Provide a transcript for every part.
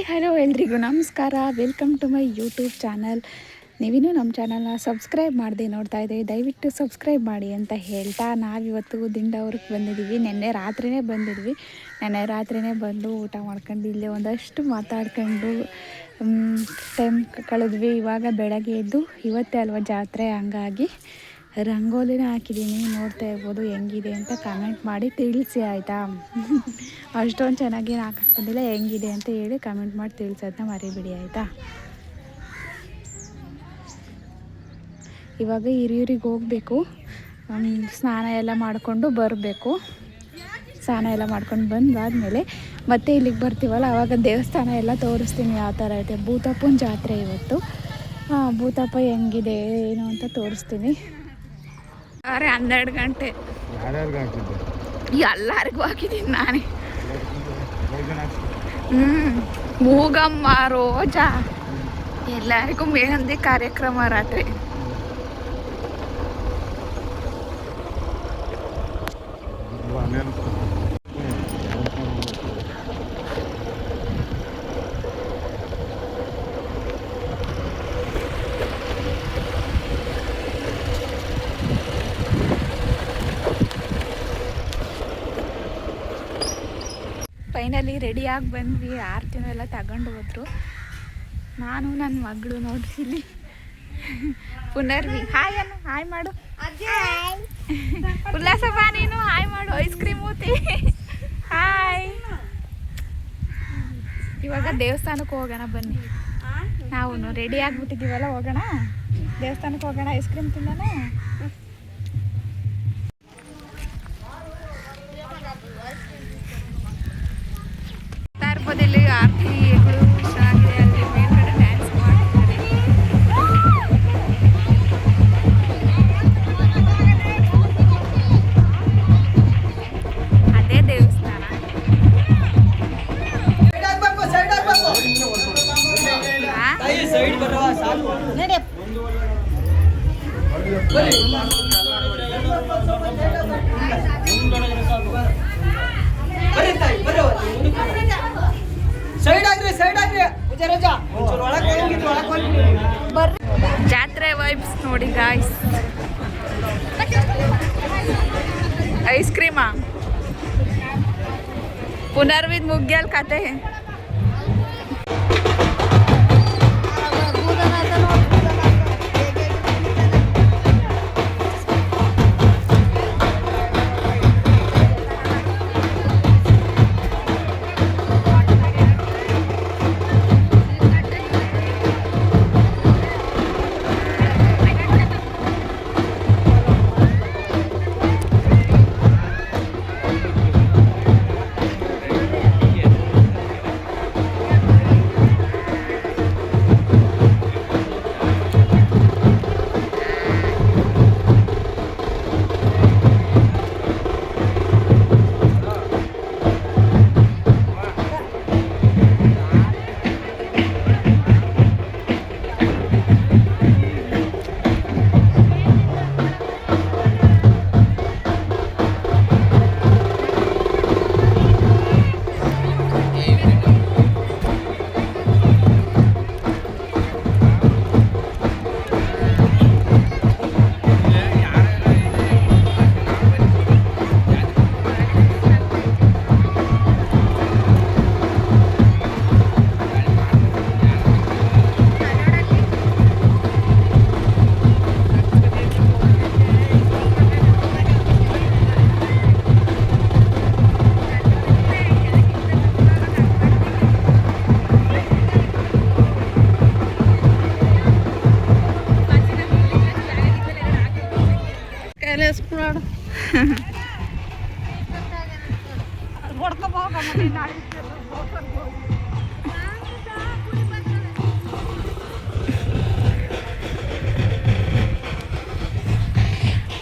Hi hello ಎಲ್ರಿಗೂ ನಮಸ್ಕಾರ. Welcome to my YouTube channel. ನೀವಿನ್ನೂ ನಮ್ಮ ಚಾನಲ್ನ ಸಬ್ಸ್ಕ್ರೈಬ್ ಮಾಡದೆ ನೋಡ್ತಾ ಇದ್ದೀವಿ, ದಯವಿಟ್ಟು ಸಬ್ಸ್ಕ್ರೈಬ್ ಮಾಡಿ ಅಂತ ಹೇಳ್ತಾ ನಾವಿವತ್ತು ದಿಂಡವ್ರಿಗೆ ಬಂದಿದ್ದೀವಿ. ನೆನ್ನೆ ರಾತ್ರಿಯೇ ಬಂದು ಊಟ ಮಾಡ್ಕೊಂಡು ಇಲ್ಲೇ ಒಂದಷ್ಟು ಮಾತಾಡ್ಕೊಂಡು ಟೈಮ್ ಕಳೆದ್ವಿ. ಇವಾಗ ಬೆಳಗ್ಗೆ ಎದ್ದು ಇವತ್ತೇ ಅಲ್ವ ಜಾತ್ರೆ, ಹಂಗಾಗಿ ರಂಗೋಲಿನ ಹಾಕಿದ್ದೀನಿ. ನೋಡ್ತಾ ಇರ್ಬೋದು ಹೆಂಗಿದೆ ಅಂತ ಕಮೆಂಟ್ ಮಾಡಿ ತಿಳಿಸಿ ಆಯಿತಾ. ಅಷ್ಟೊಂದು ಚೆನ್ನಾಗಿ ಹಾಕಕ್ಕೆ ಬಂದಿಲ್ಲ, ಹೆಂಗಿದೆ ಅಂತ ಹೇಳಿ ಕಮೆಂಟ್ ಮಾಡಿ ತಿಳಿಸೋದನ್ನ ಮರಿಬಿಡಿ ಆಯಿತಾ. ಇವಾಗ ಹಿರಿಯೂರಿಗೆ ಹೋಗಬೇಕು, ಸ್ನಾನ ಎಲ್ಲ ಮಾಡಿಕೊಂಡು ಬರಬೇಕು. ಸ್ನಾನ ಎಲ್ಲ ಮಾಡ್ಕೊಂಡು ಬಂದಾದಮೇಲೆ ಮತ್ತೆ ಇಲ್ಲಿಗೆ ಬರ್ತೀವಲ್ಲ, ಆವಾಗ ದೇವಸ್ಥಾನ ಎಲ್ಲ ತೋರಿಸ್ತೀನಿ ಯಾವ ಥರ ಐತೆ. ಭೂತಪ್ಪನ ಜಾತ್ರೆ ಇವತ್ತು. ಭೂತಪ್ಪ ಹೆಂಗಿದೆ ಏನು ಅಂತ ತೋರಿಸ್ತೀನಿ. 12 ಗಂಟೆ ಎಲ್ಲರಿಗೂ ಹಾಕಿದ್ದೀನಿ ನಾನೇ. ಮೂಗಮ್ಮ, ರೋಜಾ, ಎಲ್ಲರಿಗೂ ಮೆಹಂದಿ ಕಾರ್ಯಕ್ರಮ ರಾತ್ರಿ. ಫೈನಲಿ ರೆಡಿಯಾಗಿ ಬಂದ್ವಿ. ಆರತಿನೂ ಎಲ್ಲ ತಗೊಂಡು ಹೋದ್ರು. ನಾನು ನನ್ನ ಮಗಳು ನೋಡ್ರಿ ಇಲ್ಲಿ ಪುನರ್ವಿ. ಹಾಯ್ ಅನ್ನು ಹಾಯ್ ಮಾಡು. ಉಲ್ಲಾಸಪ್ಪ ನೀನು ಹಾಯ್ ಮಾಡು. ಐಸ್ ಕ್ರೀಮ್ ಊತಿ ಹಾಯ್. ಇವಾಗ ದೇವಸ್ಥಾನಕ್ಕೆ ಹೋಗೋಣ ಬನ್ನಿ. ನಾವು ರೆಡಿ ಆಗಿಬಿಟ್ಟಿದ್ದೀವಲ್ಲ, ಹೋಗೋಣ ದೇವಸ್ಥಾನಕ್ಕೆ ಹೋಗೋಣ. ಐಸ್ ಕ್ರೀಮ್ ತಿನ್ನೋಣ. ಇಲ್ಲಿ ಆರತಿಗಳು ಚೆನ್ನಾಗಿದೆ. ಅಲ್ಲಿ ಮೇಲ್ಗಡೆ ಡ್ಯಾನ್ಸ್ ಮಾಡ್ತಿದ್ದಾರೆ. ಅದೇ ದೇವಸ್ಥಾನ. ಜಾತ್ರೆ ವೈಬ್ಸ್ ನೋಡಿ ಗಾಯ್ಸ್. ಐಸ್ ಕ್ರೀಮಾ ಪುನರ್ವಿದ್ ಮುಗ್ಯಲ್ ಕತೆ.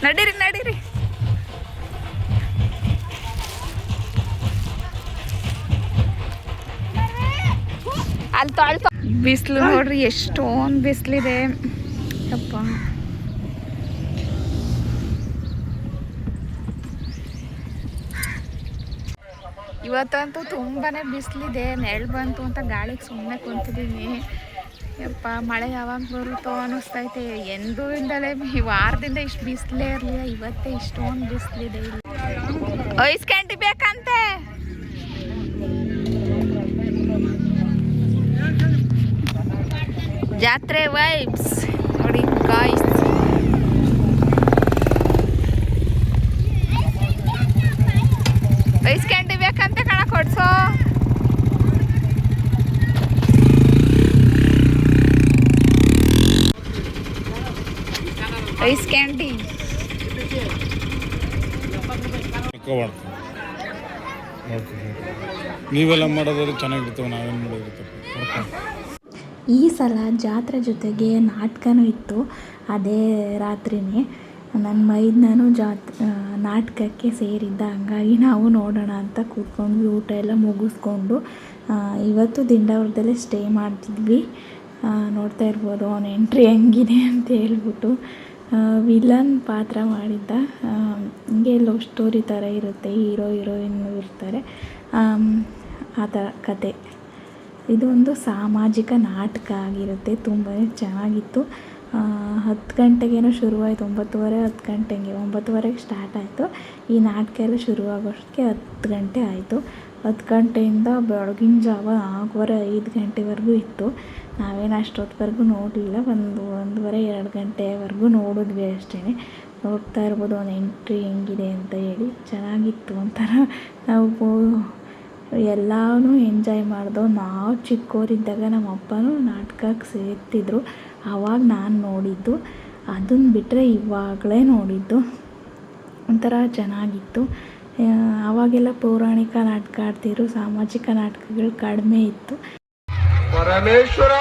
ನಡೀರಿ ನಡೀರಿ. ಅಲ್ಲಿ ಬಿಸಿಲು ನೋಡ್ರಿ, ಎಷ್ಟೊಂದು ಬಿಸಿಲಿದೆ ಅಪ್ಪ. ಇವತ್ತಂತೂ ತುಂಬಾ ಬಿಸಿಲಿದೆ. ನೆರಳು ಬಂತು ಅಂತ ಗಾಳಿಗೆ ಸುಮ್ಮನೆ ಕುಂತಿದ್ದೀನಿ. ಯಪ್ಪ ಮಳೆ ಯಾವಾಗ ಬರುತ್ತೋ ಅನ್ನಿಸ್ತೈತೆ. ಎಂದೂ ಇಂದಲೇ ಈ ವಾರದಿಂದ ಇಷ್ಟು ಬಿಸಿಲೇ ಇರಲಿಲ್ಲ, ಇವತ್ತೇ ಇಷ್ಟೊಂದು ಬಿಸಿಲಿದೆ. ಇಲ್ಲಿ ಐಸ್ ಕ್ಯಾಂಡಿ ಬೇಕಂತೆ. ಜಾತ್ರೆ ವೈಬ್ಸ್ ನೋಡಿ ಗಾಯ್ಸ್. ಐಸ್ ಕ್ಯಾಂಡಿ ಬೇಕಂತೆ ಕಣ, ಕೊಡ್ಸೋ. ಐಸ್ ಕ್ಯಾಂಡಿ ನೀವೆಲ್ಲ ಮಾಡೋದಾದ್ರೆ ಚೆನ್ನಾಗಿರ್ತವೆ, ನಾವೇನು ಮಾಡೋದಿರ್ತವೆ. ಈ ಸಲ ಜಾತ್ರೆ ಜೊತೆಗೆ ನಾಟಕನೂ ಇತ್ತು. ಅದೇ ರಾತ್ರಿನೇ ನನ್ನ ಮೈದನೂ ನಾಟಕಕ್ಕೆ ಸೇರಿದ್ದ. ಹಂಗಾಗಿ ನಾವು ನೋಡೋಣ ಅಂತ ಕೂತ್ಕೊಂಡ್ವಿ. ಊಟ ಎಲ್ಲ ಮುಗಿಸ್ಕೊಂಡು ಇವತ್ತು ದಿಂಡಾವರದಲ್ಲೇ ಸ್ಟೇ ಮಾಡ್ತಿದ್ವಿ. ನೋಡ್ತಾ ಇರ್ಬೋದು ಅವನ ಎಂಟ್ರಿ ಹೆಂಗಿದೆ ಅಂತ ಹೇಳ್ಬಿಟ್ಟು. ವಿಲನ್ ಪಾತ್ರ ಮಾಡಿದ್ದ. ಹಿಂಗೆ ಲವ್ ಸ್ಟೋರಿ ಥರ ಇರುತ್ತೆ, ಹೀರೋ ಹೀರೋಯಿನ್ನು ಇರ್ತಾರೆ, ಆ ಥರ ಕತೆ. ಇದೊಂದು ಸಾಮಾಜಿಕ ನಾಟಕ ಆಗಿರುತ್ತೆ. ತುಂಬಾ ಚೆನ್ನಾಗಿತ್ತು. 10 ಗಂಟೆಗೇನೋ ಶುರುವಾಯಿತು, 9:30 10 ಗಂಟೆಗೆ, 9:30ಗೆ ಸ್ಟಾರ್ಟ್ ಆಯಿತು. ಈ ನಾಟಕ ಎಲ್ಲ ಶುರುವಾಗೋಷ್ಟಕ್ಕೆ 10 ಗಂಟೆ ಆಯಿತು. 10 ಗಂಟೆಯಿಂದ ಬೆಳಗಿನ ಜಾವ 4:15 5 ಗಂಟೆವರೆಗೂ ಇತ್ತು. ನಾವೇನು ಅಷ್ಟೊತ್ತವರೆಗೂ ನೋಡಲಿಲ್ಲ. 1:30 2 ಗಂಟೆವರೆಗೂ ನೋಡಿದ್ವಿ ಅಷ್ಟೇ. ನೋಡ್ತಾ ಇರ್ಬೋದು ಅವನ ಎಂಟ್ರಿ ಹೆಂಗಿದೆ ಅಂತ ಹೇಳಿ. ಚೆನ್ನಾಗಿತ್ತು ಒಂಥರ. ನಾವು ಎಲ್ಲನೂ ಎಂಜಾಯ್ ಮಾಡಿದೋ. ನಾವು ಚಿಕ್ಕವರಿದ್ದಾಗ ನಮ್ಮ ಅಪ್ಪನೂ ನಾಟಕಕ್ಕೆ ಸೇರ್ತಿದ್ರು, ಆವಾಗ ನಾನು ನೋಡಿದ್ದು. ಅದನ್ನು ಬಿಟ್ಟರೆ ಇವಾಗಲೇ ನೋಡಿದ್ದು. ಒಂಥರ ಚೆನ್ನಾಗಿತ್ತು. ಆವಾಗೆಲ್ಲ ಪೌರಾಣಿಕ ನಾಟಕ ಆಡ್ತಿದ್ರು, ಸಾಮಾಜಿಕ ನಾಟಕಗಳು ಕಡಿಮೆ ಇತ್ತು. ಪರಮೇಶ್ವರ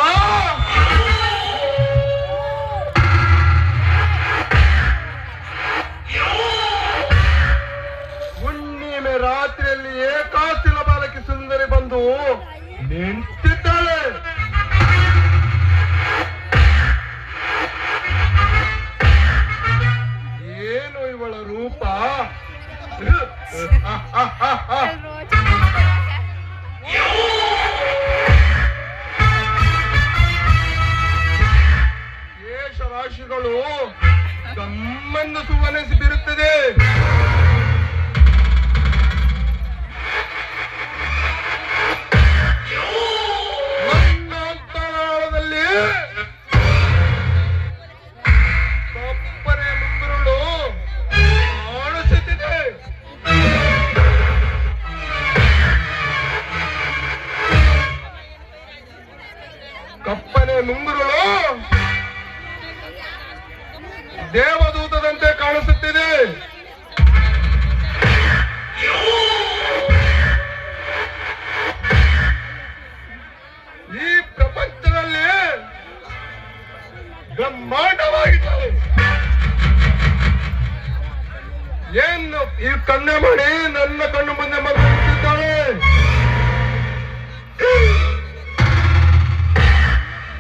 ಹುಣ್ಣಿಮೆ ರಾತ್ರಿಯಲ್ಲಿ ಏಕಾಶಿಲ ಬಾಲಕಿ ಸುಂದರಿ ಬಂದು ನಿಂತಿದ್ದಾಳೆ. ಏನು ಇವಳ ರೂಪ! ಕೇಶರಾಶಿಗಳು ಗಮ್ಮೆಂದು ಸುವನೆಸಿ ಬೀರುತ್ತದೆ. ನನ್ನ ಅಂತರಾಳದಲ್ಲಿ ಕಪ್ಪನೆ ಮುಂಗುರುಳು ಕಾಣಿಸುತ್ತಿದೆ. ಕಪ್ಪನೆ ಮುಂಗುರುಳು ದೇವದೂತದಂತೆ ಕಾಣಿಸುತ್ತಿದೆ. ಈ ಪ್ರಪಂಚದಲ್ಲಿ ಬ್ರಹ್ಮಾಂಡವಾಗಿದ್ದಾಳೆ. ಏನು ಈ ಕನ್ಯಮಣಿ ನನ್ನ ಕಣ್ಣು ಮುಂದೆ ಬಂದಿದ್ದಾಳೆ.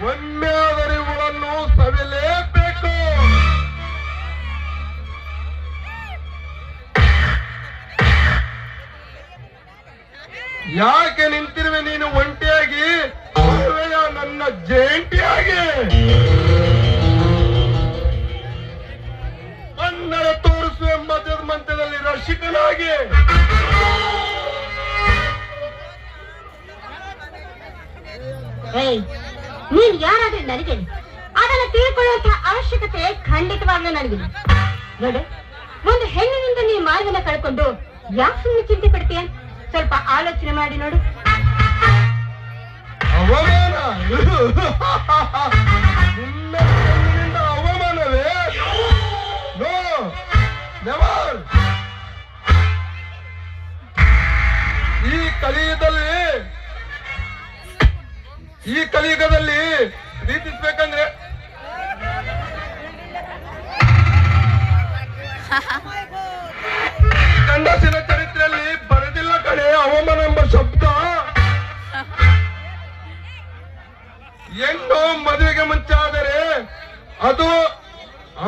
ಒಮ್ಮೆ ಆದರೆ ಇವಳನ್ನು ಸವಿಲೇಬೇಕು. ಯಾಕೆ ನಿಂತಿರುವೆ ನೀನು ಒಂಟಿಯಾಗಿ, ನನ್ನ ಜೇಂಟಿಯಾಗಿ? ಕನ್ನಡ ತೋರಿಸುವ ಮಧ್ಯದ ಮಂತ್ಯದಲ್ಲಿ ರಸಿಕನಾಗಿ. ನೀನ್ ಯಾರಾದ್ರೆ ನನಗೆ ಅದನ್ನ ತಿಳ್ಕೊಳ್ಳುವಂತಹ ಅವಶ್ಯಕತೆ ಖಂಡಿತವಾಗ್ಲೂ ನನಗಿಲ್ಲ. ನೋಡು, ಒಂದು ಹೆಣ್ಣಿನಿಂದ ನೀ ಮಾರ್ಗನ ಕಳ್ಕೊಂಡು ಯಾಕೆ ಸುಮ್ಮನೆ ಚಿಂತೆ ಪಡ್ತೀಯ? ಸ್ವಲ್ಪ ಆಲೋಚನೆ ಮಾಡಿ ನೋಡು. ಅವಮಾನ! ನಿನ್ನ ಹೆಣ್ಣಿನಿಂದ ಅವಮಾನವೇ? No, never. ಈ ಕಲಿಯುಗದಲ್ಲಿ ಪ್ರೀತಿಸ್ಬೇಕಂದ್ರೆ ಗಂಡಸಿನ ಚರಿತ್ರೆಯಲ್ಲಿ ಬರೆದಿಲ್ಲ ಕಣೆ ಅವಮಾನ ಎಂಬ ಶಬ್ದ. ಹೆಣ್ಣು ಮದುವೆಗೆ ಮುಂಚೆ ಆದರೆ ಅದು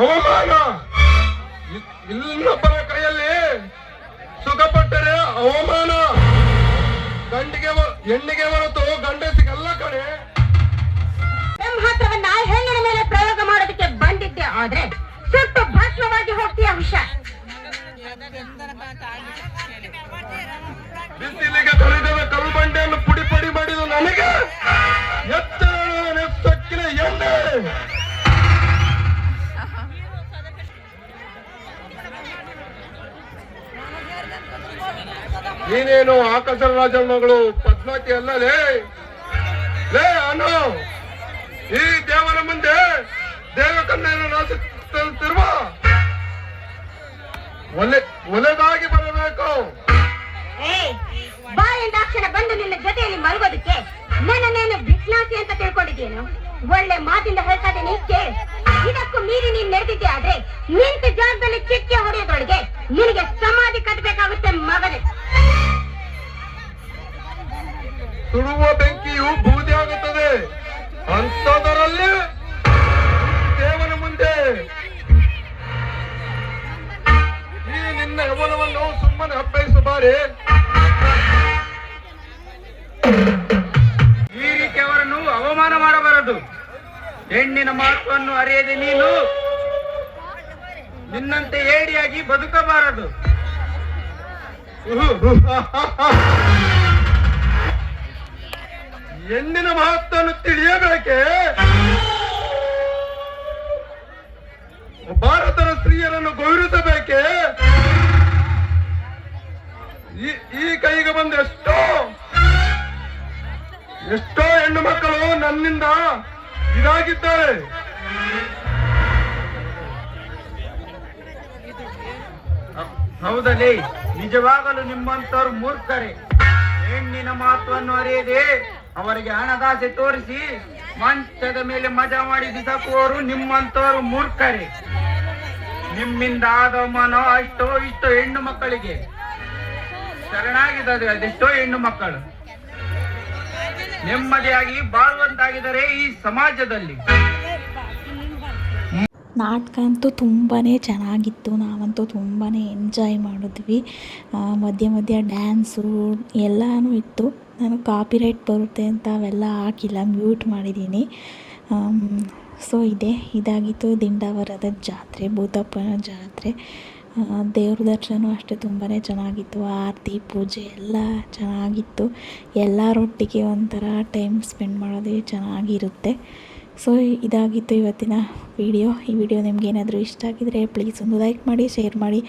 ಅವಮಾನ, ಇನ್ನೊಬ್ಬರ ಕೈಯಲ್ಲಿ ಸುಖಪಟ್ಟರೆ ಅವಮಾನ. ಹೆಣ್ಣಿಗೆ ಹೊರತು ಗಂಡಸಿಗಲ್ಲ ಕಣೆ. ಬ್ರಹ್ಮಾಸ್ತ್ರವನ್ನ ಹೆಣ್ಣಿನ ಮೇಲೆ ಪ್ರಯೋಗ ಮಾಡೋದಕ್ಕೆ ಬಂದಿದ್ದೆ ಆದ್ರೆ ಸುಟ್ಟು ಭಸ್ಮವಾಗಿ ಹೋಗ್ತೀಯ ಹುಷಾರ್. ಬಿಸಿಲಿಗೆ ತೊಳೆದ ಕಲ್ಲು ಬಂಡೆಯನ್ನು ಪುಡಿ ಪುಡಿ ಮಾಡಿದ ನನಗೆ ಎತ್ತಕ್ಕಿನ ಎಣ್ಣೆ. ನೀನೇನು ಆಕಾಶರ ರಾಜನ ಮಗಳು ಪದ್ಮಾವತಿ ಅಲ್ಲಲೇ ಲೇ ಅನು. ಈ ದೇವರ ಮುಂದೆ ದೇವಕನ್ನೆಯನ್ನು ನಾಚಿಸುತ್ತಿರುವ ಒಲೆದಾಗಿ ಬರಬೇಕು. ಬಾಯಿಂದಾಕ್ಷಣ ಬಂದು ನಿನ್ನ ಜೊತೆಯಲ್ಲಿ ಮಲಗೋದಕ್ಕೆ ನನ್ನನ್ನೇನು ಬಿಸ್ನಾಸಿ ಅಂತ ತಿಳ್ಕೊಂಡಿದ್ದೇನು? ಒಳ್ಳೆ ಮಾತಿಂದ ಹೇಳ್ತಾ ಇದ್ದೀನಿ ಕೇಳು. ಇದಕ್ಕೂ ಮೀರಿ ನೀನ್ ನಡೆದಿದ್ದೆ ಆದ್ರೆ ನಿಂತ ಜಾಗದಲ್ಲಿ ಚಿಕ್ಕೆ ಹೊಡೆಯೋದ್ರೊಳಗೆ ನಿನಗೆ ಸಮಾಧಿ ಕಟ್ಟಬೇಕಾಗುತ್ತೆ ಮಗನೇ. ಸುಡುವ ಬೆಂಕಿಯು ಬೂದಿ ಆಗುತ್ತದೆ. ಅಂಥದರಲ್ಲಿ ದೇವನ ಮುಂದೆ ಈ ನಿನ್ನ ಯೌವನವನ್ನು ಸುಮ್ಮನೆ ಅಪ್ಪಯಿಸಬಾರೆ. ಈ ರೀತಿ ಅವರನ್ನು ಅವಮಾನ ಮಾಡಬಾರದು. ಹೆಣ್ಣಿನ ಮಹತ್ವವನ್ನು ಅರಿಯದೆ ನೀನು ನಿನ್ನಂತೆ ಏಡಿಯಾಗಿ ಬದುಕಬಾರದು. ಹೆಣ್ಣಿನ ಮಹತ್ವವನ್ನು ತಿಳಿಯಬೇಕೆ? ಭಾರತದ ಸ್ತ್ರೀಯರನ್ನು ಗೌರವಿಸಬೇಕೆ? ಈ ಕೈಗೆ ಬಂದ ಎಷ್ಟೋ ಹೆಣ್ಣು ಮಕ್ಕಳು ನನ್ನಿಂದ ಇದಾಗಿದ್ದಾರೆ. ಹೌದಲೇ, ನಿಜವಾಗಲೂ ನಿಮ್ಮಂತವ್ರು ಮೂರ್ಖರೇ. ಹೆಣ್ಣಿನ ಮಹತ್ವವನ್ನು ಅರಿಯದೆ ಅವರಿಗೆ ಹಣದಾಸೆ ತೋರಿಸಿ ಮಂಚದ ಮೇಲೆ ಮಜಾ ಮಾಡಿ ಬಿಸಾಕುವವರು ನಿಮ್ಮಂತವರು ಮೂರ್ಖರೇ. ನಿಮ್ಮಿಂದ ಆದ ಅವಮಾನ ಅಷ್ಟೋ ಇಷ್ಟೋ ಹೆಣ್ಣು ಮಕ್ಕಳಿಗೆ ಶರಣಾಗಿದ್ದಾರೆ. ಅದೆಷ್ಟೋ ಹೆಣ್ಣು ಮಕ್ಕಳು ನೆಮ್ಮದಿಯಾಗಿ ಬಾಳುವಂತಾಗಿದ್ದಾರೆ ಈ ಸಮಾಜದಲ್ಲಿ. ನಾಟಕ ಅಂತೂ ತುಂಬಾ ಚೆನ್ನಾಗಿತ್ತು. ನಾವಂತೂ ತುಂಬಾ ಎಂಜಾಯ್ ಮಾಡಿದ್ವಿ. ಮಧ್ಯೆ ಮಧ್ಯೆ ಡ್ಯಾನ್ಸು ಎಲ್ಲನೂ ಇತ್ತು. ನಾನು ಕಾಪಿರೈಟ್ ಬರುತ್ತೆ ಅಂತ ಅವೆಲ್ಲ ಹಾಕಿಲ್ಲ, ಮ್ಯೂಟ್ ಮಾಡಿದ್ದೀನಿ. ಸೊ ಇದಾಗಿತ್ತು ದಿಂಡಾವರದ ಜಾತ್ರೆ, ಭೂತಪ್ಪನ ಜಾತ್ರೆ. ದೇವ್ರ ದರ್ಶನ ಅಷ್ಟೇ ತುಂಬಾ ಚೆನ್ನಾಗಿತ್ತು. ಆರತಿ ಪೂಜೆ ಎಲ್ಲ ಚೆನ್ನಾಗಿತ್ತು. ಎಲ್ಲರೊಟ್ಟಿಗೆ ಒಂಥರ ಟೈಮ್ ಸ್ಪೆಂಡ್ ಮಾಡೋದೇ ಚೆನ್ನಾಗಿರುತ್ತೆ. ಸೊ ಇದಾಗಿತ್ತು ಇವತ್ತಿನ ವಿಡಿಯೋ. ಈ ವಿಡಿಯೋ ನಿಮಗೇನಾದರೂ ಇಷ್ಟ ಆಗಿದರೆ ಪ್ಲೀಸ್ ಒಂದು ಲೈಕ್ ಮಾಡಿ, ಶೇರ್ ಮಾಡಿ.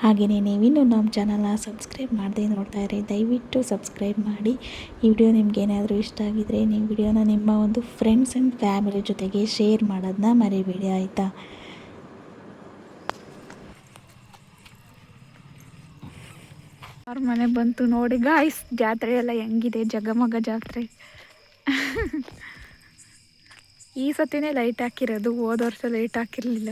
ಹಾಗೆಯೇ ನೀವಿನ್ನೂ ನಮ್ಮ ಚಾನಲ್ನ ಸಬ್ಸ್ಕ್ರೈಬ್ ಮಾಡದೆ ನೋಡ್ತಾ ಇರಿ, ದಯವಿಟ್ಟು ಸಬ್ಸ್ಕ್ರೈಬ್ ಮಾಡಿ. ಈ ವಿಡಿಯೋ ನಿಮಗೇನಾದರೂ ಇಷ್ಟ ಆಗಿದರೆ ನೀವು ವಿಡಿಯೋನ ನಿಮ್ಮ ಒಂದು ಫ್ರೆಂಡ್ಸ್ ಆ್ಯಂಡ್ ಫ್ಯಾಮಿಲಿ ಜೊತೆಗೆ ಶೇರ್ ಮಾಡೋದನ್ನ ಮರಿಬೇಡಿ, ಆಯಿತಾ? ಅವ್ರ ಮನೆ ಬಂತು ನೋಡಿ ಗಾಯ್ಸ್. ಜಾತ್ರೆ ಎಲ್ಲ ಹೆಂಗಿದೆ, ಜಗಮಗ ಜಾತ್ರೆ. ಈ ಸತಿನೇ ಲೈಟ್ ಹಾಕಿರೋದು, ಹೋದ ವರ್ಷ ಲೈಟ್ ಹಾಕಿರಲಿಲ್ಲ.